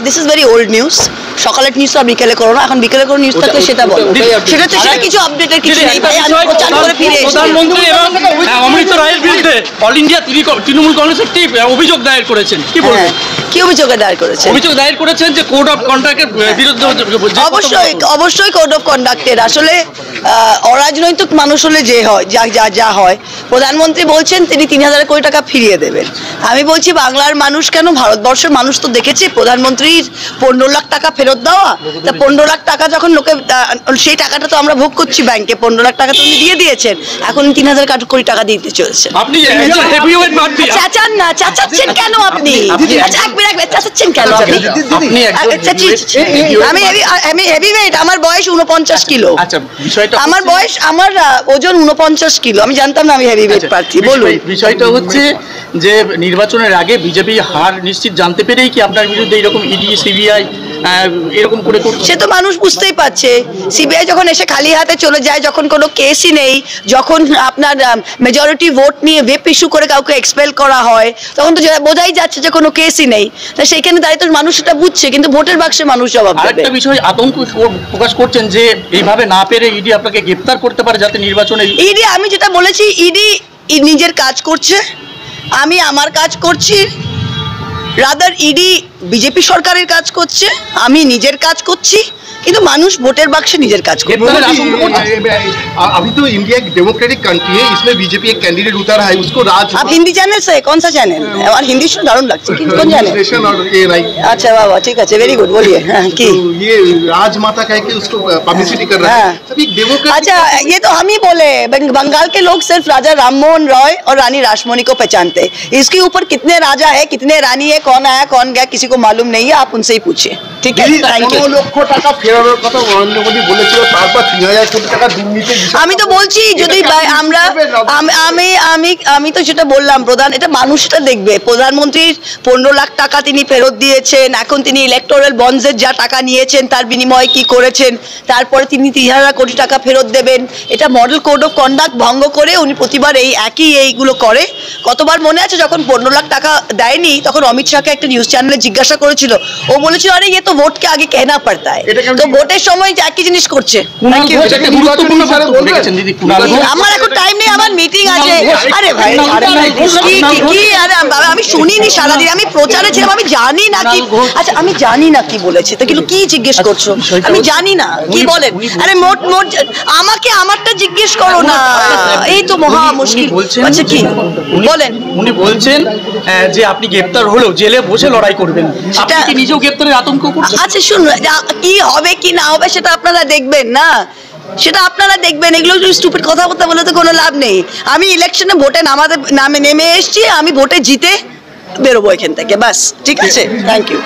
this is very old news. সকালের news আর বিকেলে করো না, এখন বিকেলে করো নিউজ থাকলে সেটা বলো। সেটা কিছু আপডেটের কিছু নেই ভাই, আমি প্রচার করে ফিরে এসেছি। প্রধানমন্ত্রী এবং অমৃত রায়ের বিরুদ্ধে অল ইন্ডিয়া তৃণমূল কংগ্রেস একটি অভিযোগ দায়ের করেছেন, কি বলবেন? কি অভিযোগ দায়ের করেছেন? অভিযোগ দায়ের করেছেন যে কোড অফ কন্ডাক্টের বিরুদ্ধে। অবশ্যই কোড অফ কন্ডাক্টের। আসলে অরাজনৈতিক মানুষ হলে যে হয় যা হয়, প্রধানমন্ত্রী বলছেন তিনি ৩,০০০ কোটি টাকা ফিরিয়ে দেবেন। আমি বলছি বাংলার মানুষ কেন, ভারতবর্ষের মানুষ তো দেখেছে প্রধানমন্ত্রীর ১৫ লাখ টাকা ফেরত দেওয়া। তা ১৫ লাখ টাকা যখন লোকে, সেই টাকাটা তো আমরা ভোগ করছি ব্যাংকে, ১৫ লাখ টাকা তো উনি দিয়ে দিয়েছেন, এখন ৩,০০০ কোটি টাকা দিতে চলেছেন। আপনি চাচান না, চাচাচ্ছেন কেন আপনি? চাচাচ্ছেন কেন আপনি? আমি হেভিওয়েট, আমার বয়স 49 কিলো। আমার বয়স, আমার ওজন 49 কিলো। আমি জানতাম না আমি হেভিওয়েট প্রার্থী। বলুন। বিষয়টা হচ্ছে যে নির্বাচনের আগে বিজেপি হার নিশ্চিত জানতে পেরেই কি আপনার বিরুদ্ধে এরকম ইডি সিবিআই এরকম করে করছে? সে তো মানুষ বুঝতেই পারছে। সিবিআই যখন এসে খালি হাতে চলে যায়, যখন কোনো কেসই নেই, যখন আপনার মেজরিটি ভোট নিয়ে ভেপ ইস্যু করে কাউকে এক্সপেল করা হয়, তখন তো বোঝাই যাচ্ছে যে কোনো কেসই নেই। তা সেইখানে দাঁড়িয়ে তো মানুষ সেটা বুঝছে, কিন্তু ভোটের বাক্সে মানুষ জবাব দেবে। আরেকটা বিষয় আতঙ্ক প্রকাশ করছেন যে এইভাবে না পেরে ইডি আপনাকে গ্রেফতার করতে পারে, যাতে নির্বাচনে ইডি, আমি যেটা বলেছি, ইডি নিজের কাজ করছে, আমি আমার কাজ করছি। রাদার ইডি বিজেপি সরকারের কাজ করছে, আমি নিজের কাজ করছি, কিন্তু মানুষ ভোটের বাক্সে নিজের কাজ করছে। अभी तो इंडिया एक डेमोक्रेटिक कंट्री है, इसमें बीजेपी एक कैंडिडेट उतारा है, उसको राज। आप हिंदी चैनल से? कौन सा चैनल? और हिंदी सुन दारुण लगता है, कौन चैनल? अच्छा वाह, ठीक है, वेरी गुड, बोलिए। तो ये राजमाता कह के उसको पब्लिसिटी कर रहा है। अच्छा, ये तो हम ही बोले, बंगाल के लोग सिर्फ राजा राममोहन रॉय और रानी रासमणी को पहचानते। इसके ऊपर कितने राजा है, कितने रानी है, कौन आया कौन गया, किसी को मालूम नहीं है, आप उनसे ही पूछिए। ठीक है, थैंक यू। আমি তো বলছি, যদি আমরা আমি তো যেটা বললাম, প্রধান এটা মানুষ সেটা দেখবে। প্রধানমন্ত্রীর ১৫ লাখ টাকা তিনি ফেরত দিয়েছেন, এখন তিনি ইলেকটোরাল বন্ডসের যা টাকা নিয়েছেন তার বিনিময়ে কি করেছেন, তারপরে তিনি ৩,০০০ কোটি টাকা ফেরত দেবেন। এটা মডেল কোড অফ কন্ডাক্ট ভঙ্গ করে উনি প্রতিবার এইগুলো করে। কতবার মনে আছে যখন ১৫ লাখ টাকা দেয়নি, তখন অমিত শাহকে একটা নিউজ চ্যানেলে জিজ্ঞাসা করেছিল, ও বলেছিল আরে ये तो वोट के आगे कहना पड़ता है। তো ভোটের সময় একই জিনিস করছে। আমার এখন টাইম নেই, আমার মিটিং আছে। আরে ভাই, আমি শুনিনি সারাদিন, আমি প্রচারে ছিলাম, আমি জানি না কি। আচ্ছা, আমি জানি না কি বলেছে, তো কিন্তু কি জিজ্ঞেস করছো? আমি জানি না কি বলেন। আরে মোট আমাকে আমারটা জিজ্ঞেস করো না, এই তো মহা মুশকিল। আচ্ছা কি বলেন? উনি বলছেন যে আপনি গ্রেফতার হলেও জেলে বসে লড়াই করবেন, আপনি কি নিজেও গ্রেফতারের আতঙ্ক করছেন? আচ্ছা শুনুন, কি হবে কি না হবে সেটা আপনারা দেখবেন না, সেটা আপনারা দেখবেন। এগুলো স্টুপিড কথাবার্তা বলে তো কোনো লাভ নেই। আমি ইলেকশনে ভোটে নেমে এসেছি, আমি ভোটে জিতে বেরোবো এখান থেকে, বাস। ঠিক আছে, থ্যাংক ইউ।